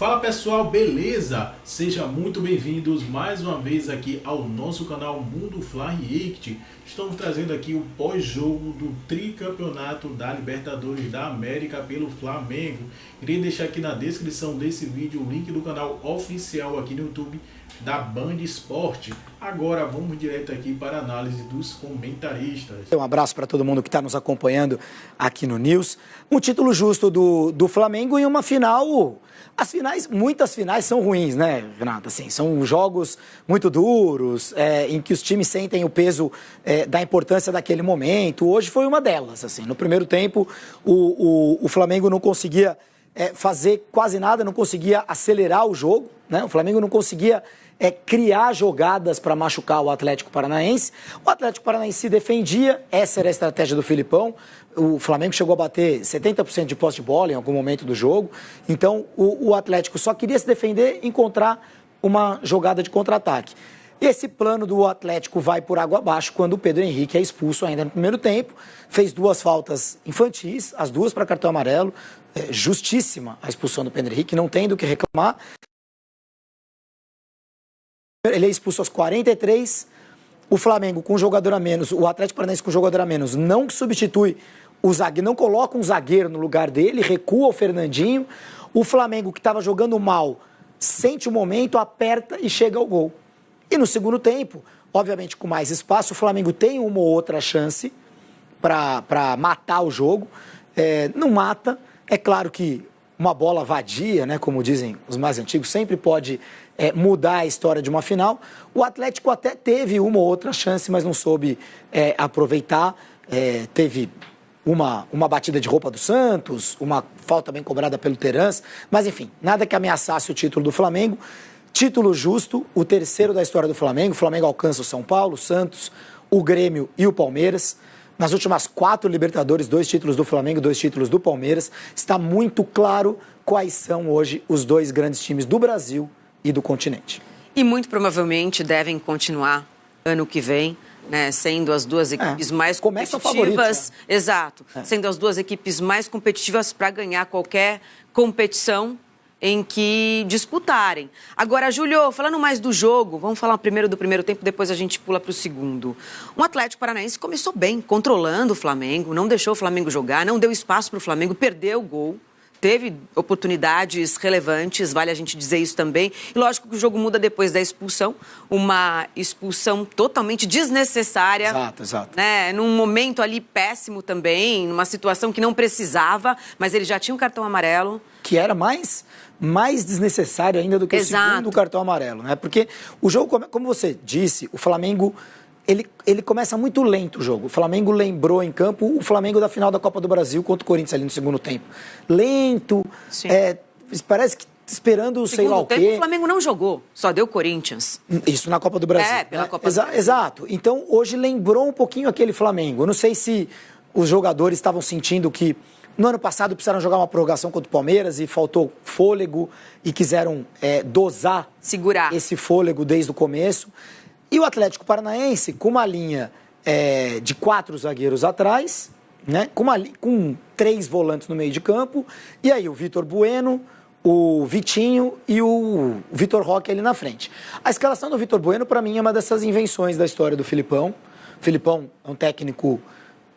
Fala pessoal, beleza? Sejam muito bem-vindos mais uma vez aqui ao nosso canal Mundo Fly React. Estamos trazendo aqui o pós-jogo do tricampeonato da Libertadores da América pelo Flamengo. Irei deixar aqui na descrição desse vídeo o link do canal oficial aqui no YouTube da Band Esporte. Agora vamos direto aqui para a análise dos comentaristas. Um abraço para todo mundo que está nos acompanhando aqui no News. Um título justo do Flamengo em uma final. As finais, muitas finais são ruins, né, Renato? Assim, são jogos muito duros, em que os times sentem o peso da importância daquele momento. Hoje foi uma delas. Assim, no primeiro tempo, o Flamengo não conseguia fazer quase nada, não conseguia acelerar o jogo, né? O Flamengo não conseguia criar jogadas para machucar o Atlético Paranaense. O Atlético Paranaense se defendia, essa era a estratégia do Filipão. O Flamengo chegou a bater 70% de posse de bola em algum momento do jogo. Então, o Atlético só queria se defender e encontrar uma jogada de contra-ataque. Esse plano do Atlético vai por água abaixo quando o Pedro Henrique é expulso ainda no primeiro tempo. Fez duas faltas infantis, as duas para cartão amarelo. Justíssima a expulsão do Pedro Henrique, não tem do que reclamar. Ele é expulso aos 43, o Flamengo com um jogador a menos, o Atlético Paranaense com um jogador a menos, não substitui o zagueiro, não coloca um zagueiro no lugar dele, recua o Fernandinho. O Flamengo, que estava jogando mal, sente o momento, aperta e chega ao gol. E no segundo tempo, obviamente com mais espaço, o Flamengo tem uma ou outra chance para matar o jogo, não mata. É claro que uma bola vadia, né, como dizem os mais antigos, sempre pode mudar a história de uma final. O Atlético até teve uma ou outra chance, mas não soube aproveitar. Teve uma batida de roupa do Santos, uma falta bem cobrada pelo Terans, mas enfim, nada que ameaçasse o título do Flamengo. Título justo, o terceiro da história do Flamengo. O Flamengo alcança o São Paulo, o Santos, o Grêmio e o Palmeiras. Nas últimas 4 Libertadores, 2 títulos do Flamengo, 2 títulos do Palmeiras. Está muito claro quais são hoje os 2 grandes times do Brasil e do continente. E muito provavelmente devem continuar ano que vem, né, sendo as duas equipes mais competitivas. Né? Exato. Sendo as duas equipes mais competitivas para ganhar qualquer competição em que disputarem. Agora, Júlio, falando mais do jogo, vamos falar primeiro do primeiro tempo, depois a gente pula para o segundo. O Atlético Paranaense começou bem, controlando o Flamengo, não deixou o Flamengo jogar, não deu espaço para o Flamengo, perdeu o gol. Teve oportunidades relevantes, vale a gente dizer isso também. E lógico que o jogo muda depois da expulsão, uma expulsão totalmente desnecessária. Exato. Né? Num momento ali péssimo também, numa situação que não precisava, mas ele já tinha um cartão amarelo. Que era mais desnecessário ainda do que o segundo cartão amarelo, né? Porque o jogo, como você disse, o Flamengo, ele começa muito lento o jogo. O Flamengo lembrou em campo o Flamengo da final da Copa do Brasil contra o Corinthians ali no segundo tempo. Lento, parece que esperando sei lá o quê. Tempo, o Flamengo não jogou, só deu Corinthians. Isso na Copa do Brasil. Pela Copa do Brasil. Exato. Então, hoje lembrou um pouquinho aquele Flamengo. Eu não sei se os jogadores estavam sentindo que no ano passado precisaram jogar uma prorrogação contra o Palmeiras e faltou fôlego e quiseram segurar esse fôlego desde o começo. E o Atlético Paranaense com uma linha de 4 zagueiros atrás, né, com 3 volantes no meio de campo, e aí o Vitor Bueno, o Vitinho e o Vitor Roque ali na frente. A escalação do Vitor Bueno, para mim, é uma dessas invenções da história do Filipão. O Filipão é um técnico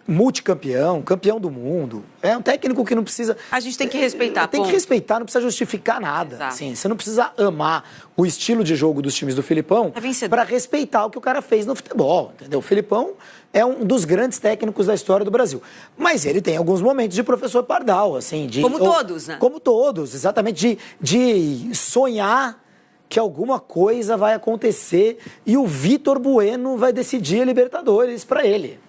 multicampeão, campeão do mundo. É um técnico que não precisa... A gente tem que respeitar. Tem que respeitar, não precisa justificar nada. Assim, você não precisa amar o estilo de jogo dos times do Filipão para respeitar o que o cara fez no futebol, entendeu? O Filipão é um dos grandes técnicos da história do Brasil. Mas ele tem alguns momentos de professor Pardal, assim... Como todos, né? Como todos, exatamente. De sonhar que alguma coisa vai acontecer e o Vitor Bueno vai decidir a Libertadores para ele.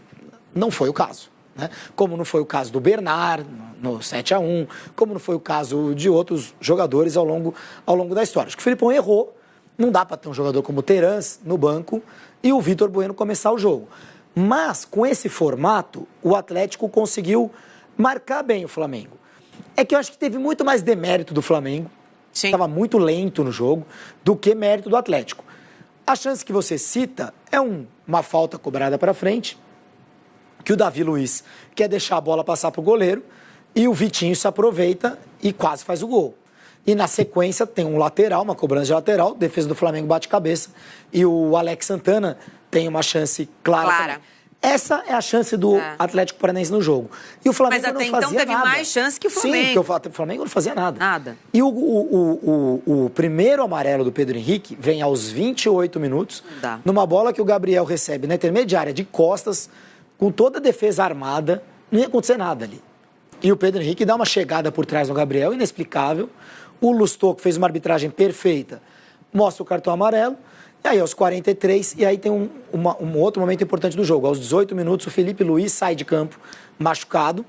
Não foi o caso, né? Como não foi o caso do Bernard no 7-1, como não foi o caso de outros jogadores ao longo da história. Acho que o Filipão errou, não dá para ter um jogador como o Terans no banco e o Vitor Bueno começar o jogo. Mas, com esse formato, o Atlético conseguiu marcar bem o Flamengo. É que eu acho que teve muito mais demérito do Flamengo, estava muito lento no jogo, do que mérito do Atlético. A chance que você cita é uma falta cobrada para frente, que o Davi Luiz quer deixar a bola passar para o goleiro e o Vitinho se aproveita e quase faz o gol. E na sequência tem um lateral, uma cobrança de lateral, defesa do Flamengo bate cabeça. E o Alex Santana tem uma chance clara. também. Essa é a chance do Atlético Paranaense no jogo. E o Flamengo Mas até não fazia então teve nada. mais chance que o Flamengo. Sim, porque o Flamengo não fazia nada. Nada. E o primeiro amarelo do Pedro Henrique vem aos 28 minutos, numa bola que o Gabriel recebe na intermediária de costas, com toda a defesa armada, não ia acontecer nada ali. E o Pedro Henrique dá uma chegada por trás no Gabriel, inexplicável. O Lustô, que fez uma arbitragem perfeita, mostra o cartão amarelo. E aí, aos 43, e aí tem um outro momento importante do jogo. Aos 18 minutos, o Felipe Luiz sai de campo machucado,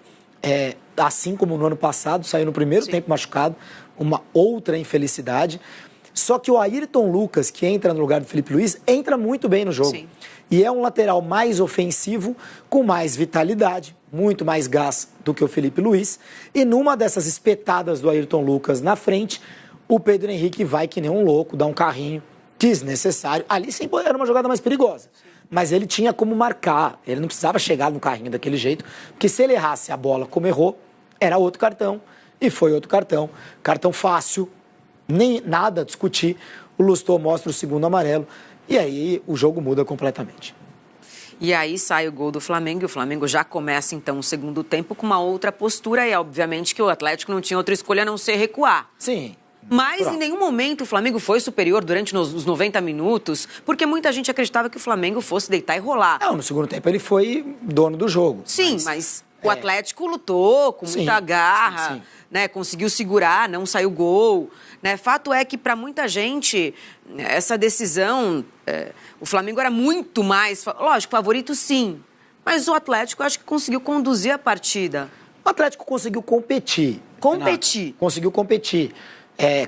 assim como no ano passado, saiu no primeiro tempo machucado, uma outra infelicidade. Só que o Ayrton Lucas, que entra no lugar do Felipe Luiz, entra muito bem no jogo. Sim. E é um lateral mais ofensivo, com mais vitalidade, muito mais gás do que o Felipe Luiz. E numa dessas espetadas do Ayrton Lucas na frente, o Pedro Henrique vai que nem um louco, dá um carrinho desnecessário. Ali sim era uma jogada mais perigosa. Mas ele tinha como marcar. Ele não precisava chegar no carrinho daquele jeito, porque se ele errasse a bola como errou, era outro cartão. E foi outro cartão. Cartão fácil, nem nada a discutir. O Lustô mostra o segundo amarelo. E aí o jogo muda completamente. E aí sai o gol do Flamengo, e o Flamengo já começa então o segundo tempo com uma outra postura. E obviamente que o Atlético não tinha outra escolha a não ser recuar. Sim. Mas em nenhum momento o Flamengo foi superior durante os 90 minutos, porque muita gente acreditava que o Flamengo fosse deitar e rolar. Não, no segundo tempo ele foi dono do jogo. Sim, mas o Atlético lutou com muita garra, né? Conseguiu segurar, não saiu gol. Né? Fato é que para muita gente, essa decisão, o Flamengo era muito mais, lógico, favorito sim, mas o Atlético acho que conseguiu conduzir a partida. O Atlético conseguiu competir. Conseguiu competir.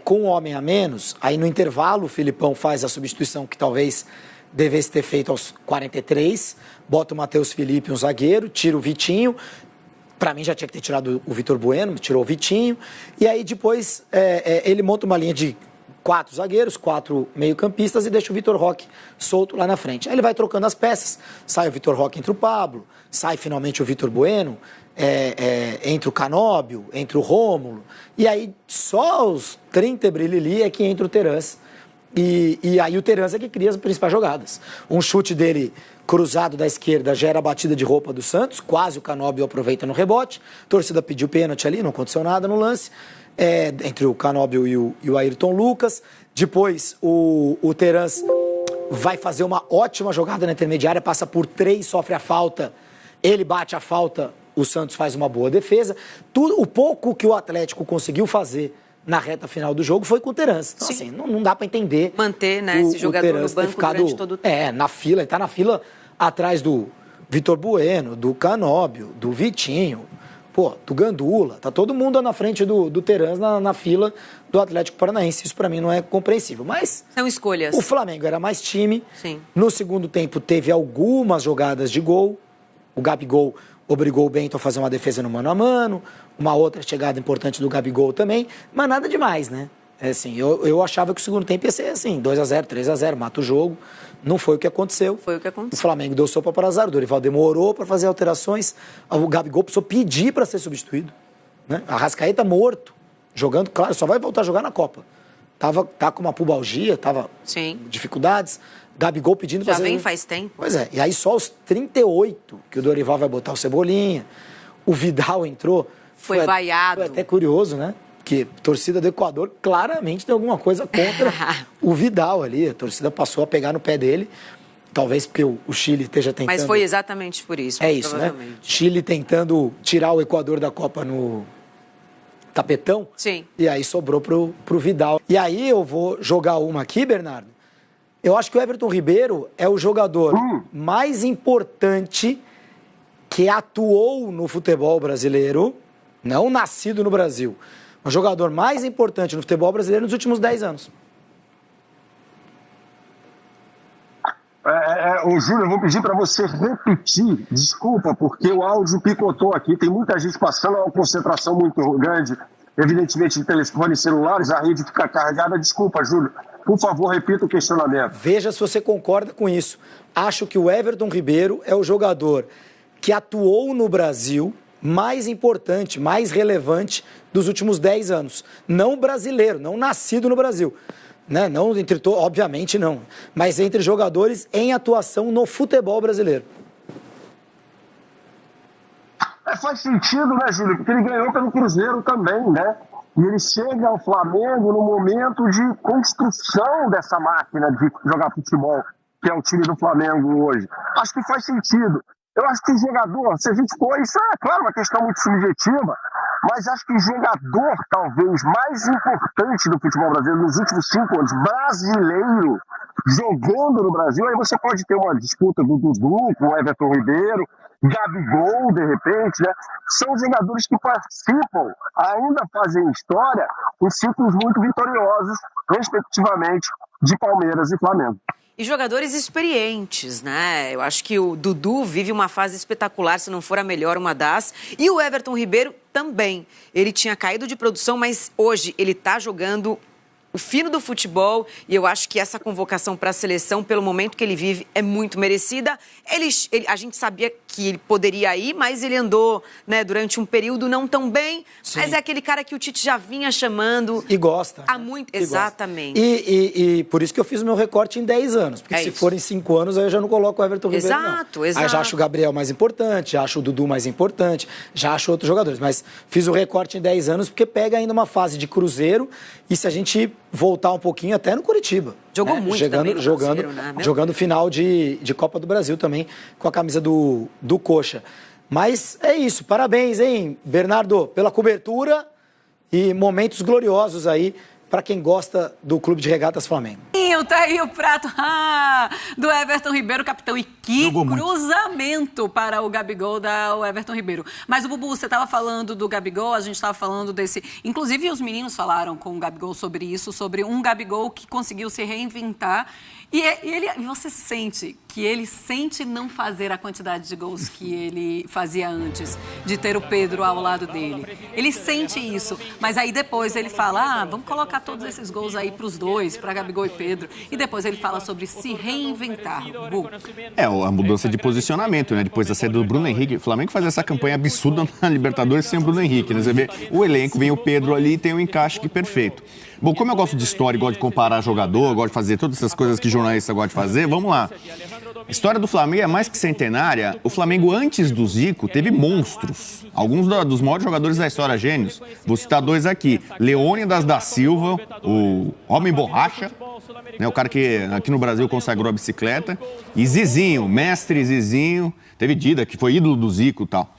Com um homem a menos, aí no intervalo o Filipão faz a substituição que talvez devesse ter feito aos 43, bota o Matheus Felipe, um zagueiro, tira o Vitinho, para mim já tinha que ter tirado o Vitor Bueno, tirou o Vitinho, e aí depois ele monta uma linha de 4 zagueiros, 4 meio-campistas e deixa o Vitor Roque solto lá na frente. Aí ele vai trocando as peças, sai o Vitor Roque entre o Pablo, sai finalmente o Vitor Bueno, entre o Canóbio, entre o Rômulo, e aí só aos 30 brilhili é que entra o Terans. E aí o Terans é que cria as principais jogadas. Um chute dele cruzado da esquerda gera a batida de roupa do Santos, quase o Canóbio aproveita no rebote, a torcida pediu pênalti ali, não aconteceu nada no lance, entre o Canóbio e o Ayrton Lucas. Depois o Terans vai fazer uma ótima jogada na intermediária, passa por 3, sofre a falta, ele bate a falta, o Santos faz uma boa defesa. O pouco que o Atlético conseguiu fazer na reta final do jogo foi com o Terans. Então, assim, não dá para entender. Manter, né, esse jogador no banco durante todo o tempo. Na fila, ele tá na fila atrás do Vitor Bueno, do Canóbio, do Vitinho, do Gandula. Tá todo mundo na frente do Terans na fila do Atlético Paranaense. Isso para mim não é compreensível. Mas são escolhas. O Flamengo era mais time. Sim. No segundo tempo teve algumas jogadas de gol. O Gabigol obrigou o Bento a fazer uma defesa no mano a mano, uma outra chegada importante do Gabigol também, mas nada demais, né? Eu achava que o segundo tempo ia ser assim, 2-0, 3-0, mata o jogo. Não foi o que aconteceu. Foi o que aconteceu. O Flamengo deu sopa para azar, o Dorival demorou para fazer alterações, o Gabigol precisou pedir para ser substituído. Né? A Arrascaeta morto, jogando, claro, só vai voltar a jogar na Copa. Tá com uma pubalgia, dificuldades. Gabigol pedindo já vem faz tempo. Pois é, e aí só aos 38 que o Dorival vai botar o Cebolinha, o Vidal entrou. Foi vaiado. Foi até curioso, né? Porque a torcida do Equador claramente tem alguma coisa contra o Vidal ali. A torcida passou a pegar no pé dele, talvez porque o Chile esteja tentando... Mas foi exatamente por isso. Isso, né? Chile tentando tirar o Equador da Copa no tapetão. Sim. E aí sobrou pro Vidal. E aí eu vou jogar uma aqui, Bernardo. Eu acho que o Everton Ribeiro é o jogador mais importante que atuou no futebol brasileiro, não nascido no Brasil, o jogador mais importante no futebol brasileiro nos últimos 10 anos. Júlio, eu vou pedir para você repetir, desculpa, porque o áudio picotou aqui, tem muita gente passando, uma concentração muito grande, evidentemente de telefones celulares, a rede fica carregada. Desculpa, Júlio. Por favor, repita o questionamento. Veja se você concorda com isso. Acho que o Everton Ribeiro é o jogador que atuou no Brasil mais importante, mais relevante dos últimos 10 anos. Não brasileiro, não nascido no Brasil. Né? Não entre obviamente não, mas entre jogadores em atuação no futebol brasileiro. Faz sentido, né, Júlio? Porque ele ganhou pelo Cruzeiro também, né? E ele chega ao Flamengo no momento de construção dessa máquina de jogar futebol, que é o time do Flamengo hoje. Acho que faz sentido. Eu acho que o jogador, se a gente for, isso é, claro, uma questão muito subjetiva, mas acho que o jogador, talvez, mais importante do futebol brasileiro nos últimos 5 anos, brasileiro, jogando no Brasil, aí você pode ter uma disputa do Dudu com o Everton Ribeiro, Gabigol, de repente, né? São jogadores que participam, ainda fazem história, em ciclos muito vitoriosos, respectivamente, de Palmeiras e Flamengo. E jogadores experientes, né? Eu acho que o Dudu vive uma fase espetacular, se não for a melhor, uma das. E o Everton Ribeiro também. Ele tinha caído de produção, mas hoje ele está jogando o fino do futebol, e eu acho que essa convocação para a seleção, pelo momento que ele vive, é muito merecida. A gente sabia que ele poderia ir, mas ele andou, né, durante um período não tão bem. Sim. Mas é aquele cara que o Tite já vinha chamando. E gosta. Há muito, exatamente. E por isso que eu fiz o meu recorte em 10 anos. Porque se forem 5 anos, aí eu já não coloco o Everton Ribeiro, Exato. Aí já acho o Gabriel mais importante, já acho o Dudu mais importante, já acho outros jogadores. Mas fiz o recorte em 10 anos porque pega ainda uma fase de Cruzeiro, e se a gente voltar um pouquinho até no Curitiba. Jogou muito jogando final de Copa do Brasil também, com a camisa do Coxa. Mas é isso, parabéns, hein, Bernardo, pela cobertura e momentos gloriosos aí para quem gosta do Clube de Regatas Flamengo. Tá aí o prato do Everton Ribeiro, capitão. E que cruzamento para o Gabigol o Everton Ribeiro. Mas, o Bubu, você estava falando do Gabigol, a gente estava falando desse... Inclusive, os meninos falaram com o Gabigol sobre isso, sobre um Gabigol que conseguiu se reinventar. E você sente que ele sente não fazer a quantidade de gols que ele fazia antes, de ter o Pedro ao lado dele. Ele sente isso, mas aí depois ele fala, vamos colocar todos esses gols aí para os dois, para Gabigol e Pedro. E depois ele fala sobre se reinventar. Bu. A mudança de posicionamento, né? Depois da saída do Bruno Henrique, o Flamengo faz essa campanha absurda na Libertadores sem o Bruno Henrique, né? Você vê o elenco, vem o Pedro ali e tem um encaixe que perfeito. Bom, como eu gosto de história, gosto de comparar jogador, gosto de fazer todas essas coisas que jornalista gosta de fazer, vamos lá. A história do Flamengo é mais que centenária. O Flamengo, antes do Zico, teve monstros. Alguns dos maiores jogadores da história, gênios. Vou citar 2 aqui. Leônidas da Silva, o homem borracha, né, o cara que aqui no Brasil consagrou a bicicleta. E Zizinho, mestre Zizinho. Teve Dida, que foi ídolo do Zico e tal.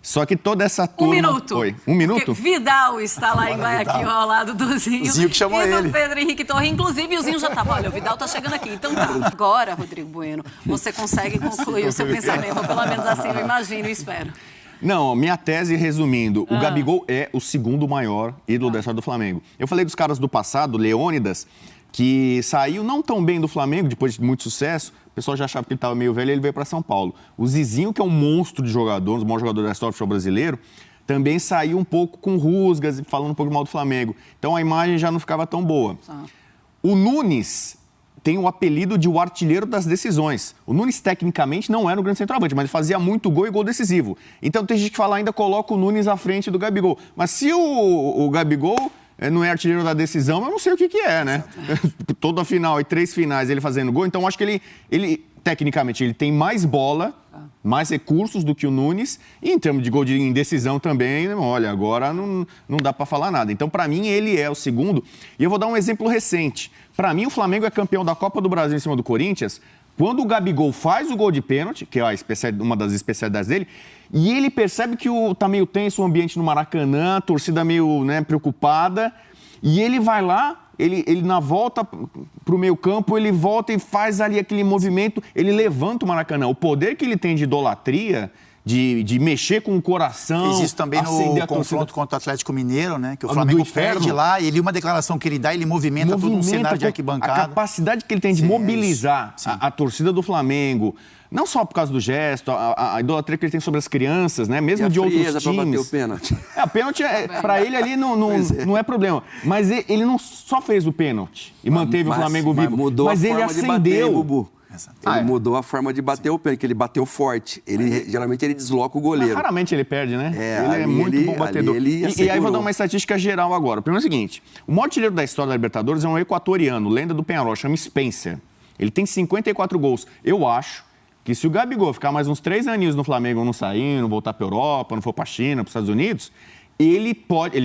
Só que toda essa turma... 1 minuto. Foi. 1 minuto? Porque Vidal está lá em Guayaquil, ao lado do Zinho. Zinho que chamou ele. E do Pedro Henrique Torre. Inclusive, o Zinho já estava, olha, o Vidal está chegando aqui. Então tá. Agora, Rodrigo Bueno, você consegue concluir o seu pensamento. Ou pelo menos assim, eu imagino e espero. Não, minha tese, resumindo, o Gabigol é o segundo maior ídolo da história do Flamengo. Eu falei dos caras do passado, Leônidas, que saiu não tão bem do Flamengo, depois de muito sucesso. O pessoal já achava que ele estava meio velho e ele veio para São Paulo. O Zizinho, que é um monstro de jogador, um dos maiores jogadores da história do futebol brasileiro, também saiu um pouco com rusgas e falando um pouco mal do Flamengo. Então a imagem já não ficava tão boa. O Nunes tem o apelido de o artilheiro das decisões. O Nunes, tecnicamente, não era um grande centroavante, mas ele fazia muito gol e gol decisivo. Então tem gente que fala, ainda coloca o Nunes à frente do Gabigol. Mas se o Gabigol... não é artilheiro da decisão, mas eu não sei o que é, né? Toda a final e 3 finais ele fazendo gol. Então, acho que ele tecnicamente, ele tem mais bola, mais recursos do que o Nunes. E em termos de gol de indecisão também, olha, agora não dá para falar nada. Então, para mim, ele é o segundo. E eu vou dar um exemplo recente. Para mim, o Flamengo é campeão da Copa do Brasil em cima do Corinthians quando o Gabigol faz o gol de pênalti, que é uma das especialidades dele, e ele percebe que tá meio tenso o ambiente no Maracanã, a torcida meio, né, preocupada, e ele vai lá, ele na volta pro meio campo, ele volta e faz ali aquele movimento, ele levanta o Maracanã. O poder que ele tem de idolatria, de mexer com o coração... Fez isso também no confronto contra o Atlético Mineiro, né? Que o Flamengo perde lá, e uma declaração que ele dá, ele movimenta todo um cenário de arquibancada. A capacidade que ele tem de mobilizar a torcida do Flamengo, não só por causa do gesto, a idolatria que ele tem sobre as crianças, né? Mesmo de outros times. Pra bater o pênalti. O pênalti, para ele ali, não é problema. Mas ele não só fez o pênalti e manteve o Flamengo vivo, mas ele acendeu. Ele mudou a forma de bater o pênalti, que ele bateu forte. Geralmente ele desloca o goleiro. Mas raramente ele perde, né? Ele é muito bom batedor. E aí vou dar uma estatística geral agora. O primeiro é o seguinte, o maior artilheiro da história da Libertadores é um equatoriano, lenda do Peñarol, chama Spencer. Ele tem 54 gols. Eu acho que se o Gabigol ficar mais uns 3 aninhos no Flamengo, não sair, não voltar para a Europa, não for para a China, para os Estados Unidos, ele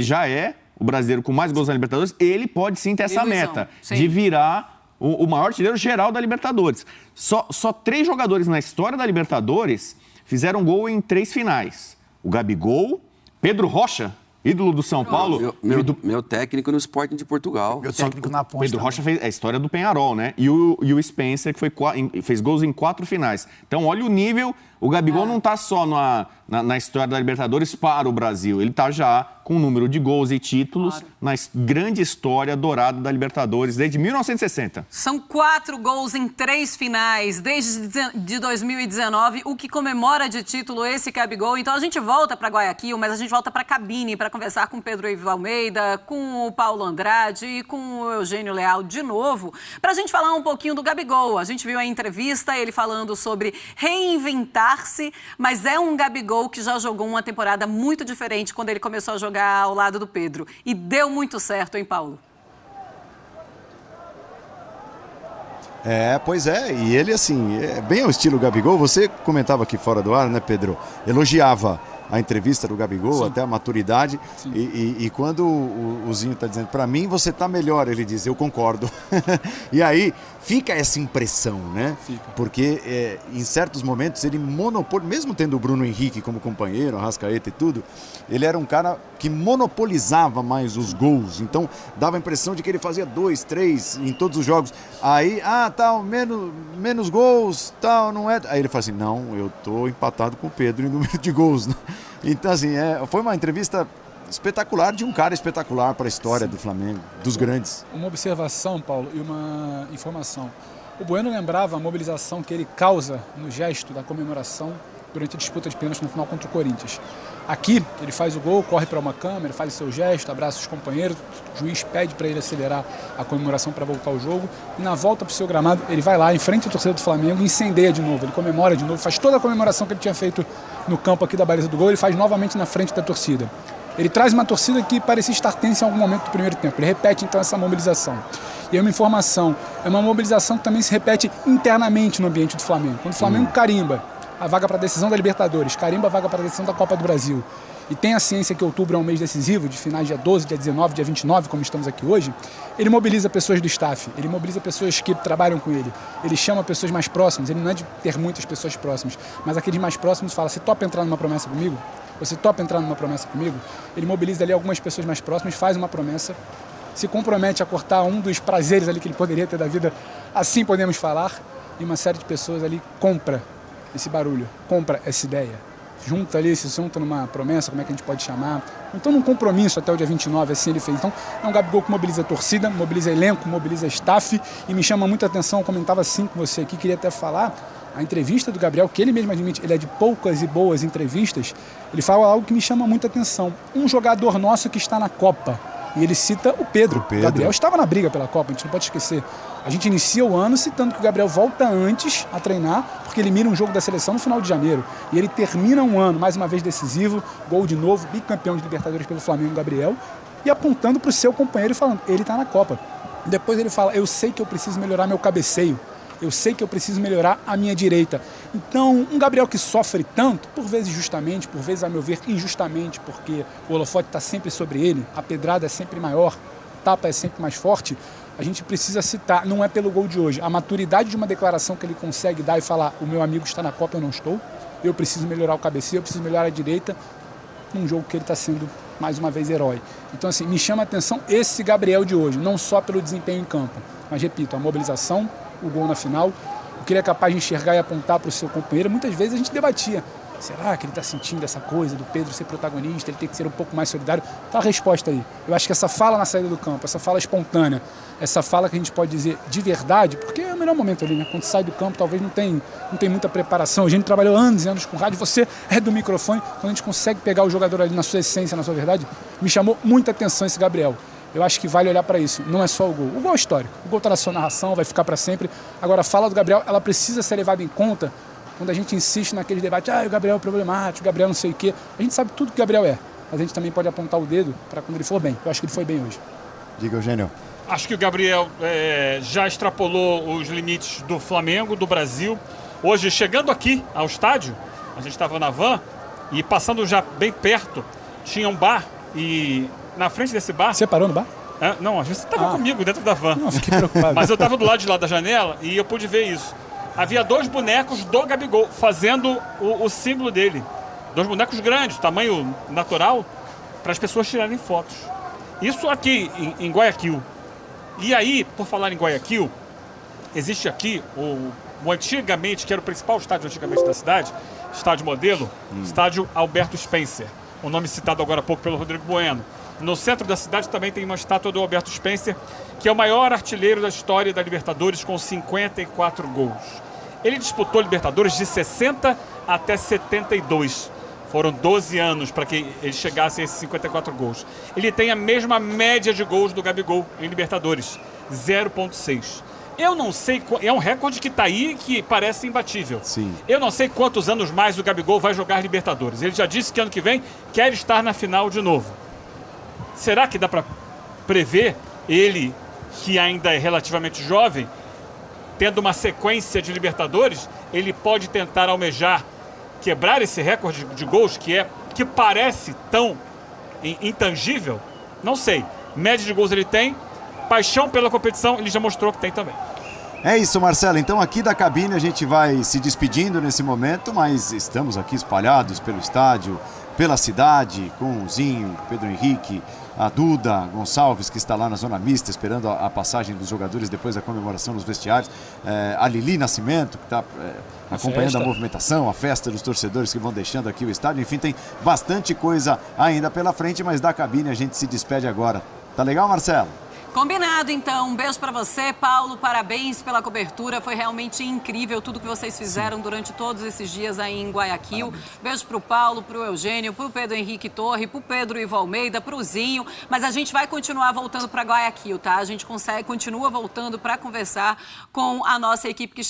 já é o brasileiro com mais gols na Libertadores, ele pode sim ter essa meta de virar o maior artilheiro geral da Libertadores. Só 3 jogadores na história da Libertadores fizeram gol em 3 finais. O Gabigol, Pedro Rocha, ídolo do São Paulo. Meu técnico no Sporting de Portugal. Meu técnico na Ponte. Pedro Rocha fez a história do Peñarol, né? E o Spencer, que fez gols em 4 finais. Então, olha o nível. O Gabigol não está só na história da Libertadores para o Brasil. Ele está já com um número de gols e títulos na grande história dourada da Libertadores desde 1960. São 4 gols em 3 finais desde 2019, o que comemora de título esse Gabigol. Então a gente volta para Guayaquil, mas a gente volta para a cabine para conversar com Pedro Ivo Almeida, com o Paulo Andrade e com o Eugênio Leal de novo, para a gente falar um pouquinho do Gabigol. A gente viu a entrevista, ele falando sobre reinventar, mas é um Gabigol que já jogou uma temporada muito diferente quando ele começou a jogar ao lado do Pedro. E deu muito certo, hein, Paulo? Pois é. E ele, assim, é bem ao estilo Gabigol. Você comentava aqui fora do ar, né, Pedro? Elogiava a entrevista do Gabigol, até a maturidade. E quando o Zinho está dizendo, para mim você está melhor, ele diz, eu concordo. E aí fica essa impressão, né? Porque em certos momentos ele mesmo tendo o Bruno Henrique como companheiro, a Arrascaeta e tudo, ele era um cara que monopolizava mais os gols. Então dava a impressão de que ele fazia 2, 3 em todos os jogos. Aí, tal, menos gols, tal, não é... Aí ele fala assim, não, eu tô empatado com o Pedro em número de gols, né? Então, assim, foi uma entrevista espetacular de um cara espetacular para a história do Flamengo, dos grandes. Uma observação, Paulo, e uma informação. O Bueno lembrava a mobilização que ele causa no gesto da comemoração durante a disputa de pênaltis no final contra o Corinthians. Aqui, ele faz o gol, corre para uma câmera, faz o seu gesto, abraça os companheiros, o juiz pede para ele acelerar a comemoração para voltar ao jogo, e na volta para o seu gramado, ele vai lá, em frente à torcida do Flamengo, e incendeia de novo, ele comemora de novo, faz toda a comemoração que ele tinha feito no campo aqui da baliza do gol, ele faz novamente na frente da torcida. Ele traz uma torcida que parecia estar tensa em algum momento do primeiro tempo, ele repete então essa mobilização. E é uma informação, é uma mobilização que também se repete internamente no ambiente do Flamengo. Quando o Flamengo carimba a vaga para a decisão da Libertadores, carimba a vaga para a decisão da Copa do Brasil, e tem a ciência que outubro é um mês decisivo, de finais dia 12, dia 19, dia 29, como estamos aqui hoje, ele mobiliza pessoas do staff, ele mobiliza pessoas que trabalham com ele chama pessoas mais próximas, ele não é de ter muitas pessoas próximas, mas aqueles mais próximos fala, você topa entrar numa promessa comigo? Você topa entrar numa promessa comigo? Ele mobiliza ali algumas pessoas mais próximas, faz uma promessa, se compromete a cortar um dos prazeres ali que ele poderia ter da vida, assim podemos falar, e uma série de pessoas ali compra esse barulho, compra essa ideia, se junta numa promessa, como é que a gente pode chamar, então num compromisso até o dia 29, assim ele fez. Então é um Gabigol que mobiliza a torcida, mobiliza elenco, mobiliza staff, e me chama muita atenção, eu comentava assim com você aqui, queria até falar, a entrevista do Gabriel, que ele mesmo admite, ele é de poucas e boas entrevistas, ele fala algo que me chama muita atenção, um jogador nosso que está na Copa, e ele cita o Pedro. O Gabriel estava na briga pela Copa, a gente não pode esquecer. A gente inicia o ano citando que o Gabriel volta antes a treinar, porque ele mira um jogo da seleção no final de janeiro. E ele termina um ano, mais uma vez decisivo, gol de novo, bicampeão de Libertadores pelo Flamengo, Gabriel, e apontando para o seu companheiro e falando, ele está na Copa. Depois ele fala, eu sei que eu preciso melhorar meu cabeceio, eu sei que eu preciso melhorar a minha direita. Então, um Gabriel que sofre tanto, por vezes justamente, por vezes, a meu ver, injustamente, porque o holofote está sempre sobre ele, a pedrada é sempre maior, a tapa é sempre mais forte, a gente precisa citar, não é pelo gol de hoje, a maturidade de uma declaração que ele consegue dar e falar, o meu amigo está na Copa, eu não estou, eu preciso melhorar o cabeceio, eu preciso melhorar a direita, num jogo que ele está sendo, mais uma vez, herói. Então, assim, me chama a atenção esse Gabriel de hoje, não só pelo desempenho em campo, mas, repito, a mobilização, o gol na final, o que ele é capaz de enxergar e apontar para o seu companheiro. Muitas vezes a gente debatia, será que ele está sentindo essa coisa do Pedro ser protagonista, ele tem que ser um pouco mais solidário? Tá a resposta aí. Eu acho que essa fala na saída do campo, essa fala espontânea, essa fala que a gente pode dizer de verdade, porque é o melhor momento ali, né? Quando sai do campo talvez não tem muita preparação. A gente trabalhou anos e anos com rádio, você é do microfone, quando a gente consegue pegar o jogador ali na sua essência, na sua verdade, me chamou muita atenção esse Gabriel. Eu acho que vale olhar para isso, não é só o gol. O gol é histórico, o gol está na sua narração, vai ficar para sempre. Agora, a fala do Gabriel, ela precisa ser levada em conta quando a gente insiste naquele debate, o Gabriel é problemático, o Gabriel não sei o quê. A gente sabe tudo que o Gabriel é, mas a gente também pode apontar o dedo para quando ele for bem. Eu acho que ele foi bem hoje. Diga, Eugênio. Acho que o Gabriel já extrapolou os limites do Flamengo, do Brasil. Hoje, chegando aqui ao estádio, a gente estava na van e passando já bem perto, tinha um bar e na frente desse bar... Você parou no bar? Não, a gente estava comigo dentro da van. Não, fiquei preocupado. Mas eu estava do lado de lá da janela e eu pude ver isso. Havia 2 bonecos do Gabigol fazendo o símbolo dele. 2 bonecos grandes, tamanho natural, para as pessoas tirarem fotos. Isso aqui em Guayaquil. E aí, por falar em Guayaquil, existe aqui o antigamente, que era o principal estádio antigamente da cidade, estádio modelo, estádio Alberto Spencer, o nome citado agora há pouco pelo Rodrigo Bueno. No centro da cidade também tem uma estátua do Alberto Spencer, que é o maior artilheiro da história da Libertadores, com 54 gols. Ele disputou Libertadores de 60 até 72. Foram 12 anos para que ele chegasse a esses 54 gols. Ele tem a mesma média de gols do Gabigol em Libertadores, 0,6. Eu não sei, é um recorde que está aí que parece imbatível. Sim. Eu não sei quantos anos mais o Gabigol vai jogar Libertadores. Ele já disse que ano que vem quer estar na final de novo. Será que dá para prever ele, que ainda é relativamente jovem, tendo uma sequência de Libertadores, ele pode tentar almejar quebrar esse recorde de gols que parece tão intangível? Não sei. Média de gols ele tem, paixão pela competição ele já mostrou que tem também. É isso, Marcelo. Então aqui da cabine a gente vai se despedindo nesse momento, mas estamos aqui espalhados pelo estádio, pela cidade, com o Zinho, Pedro Henrique, a Duda Gonçalves, que está lá na zona mista, esperando a passagem dos jogadores depois da comemoração nos vestiários, a Lili Nascimento, que está acompanhando a movimentação, a festa dos torcedores que vão deixando aqui o estádio. Enfim, tem bastante coisa ainda pela frente, mas da cabine a gente se despede agora. Tá legal, Marcelo? Combinado, então. Um beijo para você, Paulo. Parabéns pela cobertura. Foi realmente incrível tudo que vocês fizeram durante todos esses dias aí em Guayaquil. Parabéns. Beijo pro Paulo, pro Eugênio, pro Pedro Henrique Torre, pro Pedro Ivo Almeida, pro Zinho. Mas a gente vai continuar voltando para Guayaquil, tá? A gente continua voltando para conversar com a nossa equipe que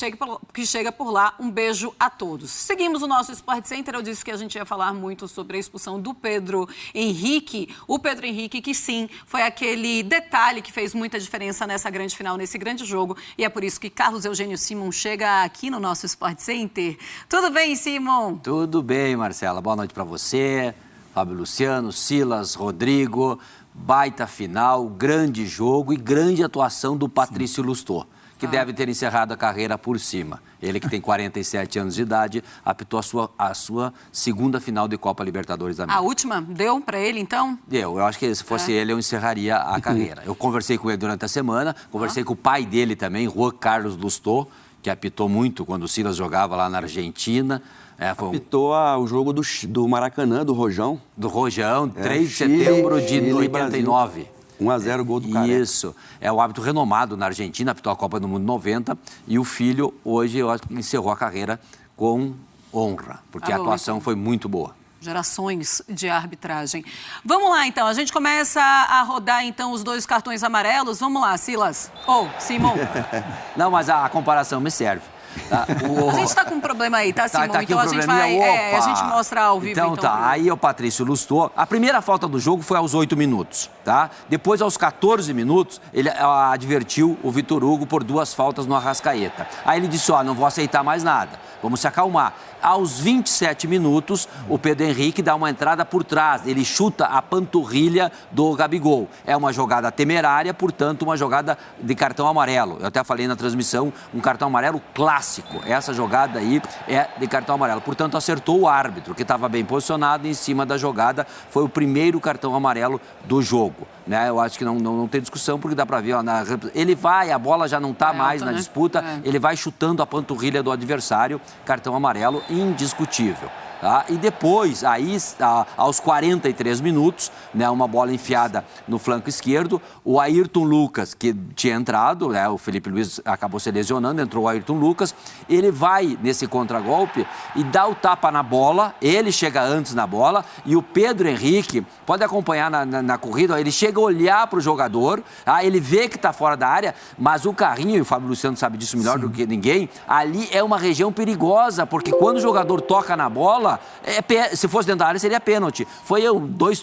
chega por lá. Um beijo a todos. Seguimos o nosso Sport Center. Eu disse que a gente ia falar muito sobre a expulsão do Pedro Henrique. O Pedro Henrique, que sim, foi aquele detalhe que fez muita diferença nessa grande final, nesse grande jogo. E é por isso que Carlos Eugênio Simon chega aqui no nosso Sport Center. Tudo bem, Simon? Tudo bem, Marcela. Boa noite para você, Fábio Luciano, Silas, Rodrigo. Baita final, grande jogo e grande atuação do Patrício Lustô, que deve ter encerrado a carreira por cima. Ele que tem 47 anos de idade, apitou a sua segunda final de Copa Libertadores da América. A última? Deu para ele, então? Deu. Eu acho que se fosse ele, eu encerraria a carreira. Eu conversei com ele durante a semana, conversei com o pai dele também, Juan Carlos Lustô, que apitou muito quando o Silas jogava lá na Argentina. Apitou o jogo do Maracanã, do Rojão. Do Rojão, 3 de setembro de 89. 1-0 gol do Careca. Isso. É o árbitro renomado na Argentina, apitou a Copa do Mundo 90. E o filho, hoje, eu acho que encerrou a carreira com honra, porque a atuação foi muito boa. Gerações de arbitragem. Vamos lá, então. A gente começa a rodar, então, os 2 cartões amarelos. Vamos lá, Silas. Simon. Não, mas a comparação me serve. Tá? A gente está com um problema aí, tá, Simon? Tá então a gente vai. A gente mostra ao vivo. Então tá. Aí é o Patrício Lustô. A primeira falta do jogo foi aos 8 minutos, tá? Depois, aos 14 minutos, ele advertiu o Vitor Hugo por 2 faltas no Arrascaeta. Aí ele disse: não vou aceitar mais nada. Vamos se acalmar. Aos 27 minutos, o Pedro Henrique dá uma entrada por trás. Ele chuta a panturrilha do Gabigol. É uma jogada temerária, portanto, uma jogada de cartão amarelo. Eu até falei na transmissão, um cartão amarelo clássico. Essa jogada aí é de cartão amarelo. Portanto, acertou o árbitro, que estava bem posicionado em cima da jogada. Foi o primeiro cartão amarelo do jogo. Né? Eu acho que não tem discussão, porque dá para ver. Ele vai, a bola já não está mais na disputa. Ele vai chutando a panturrilha do adversário. Cartão amarelo indiscutível. Tá? E depois, aí, aos 43 minutos, né, uma bola enfiada no flanco esquerdo, o Ayrton Lucas, que tinha entrado, né, o Felipe Luiz acabou se lesionando, entrou o Ayrton Lucas, ele vai nesse contragolpe e dá o tapa na bola, ele chega antes na bola, e o Pedro Henrique, pode acompanhar na corrida, ele chega a olhar para o jogador, ele vê que está fora da área, mas o carrinho, e o Fábio Luciano sabe disso melhor do que ninguém, ali é uma região perigosa, porque quando o jogador toca na bola, se fosse dentro da área seria pênalti. Foi 2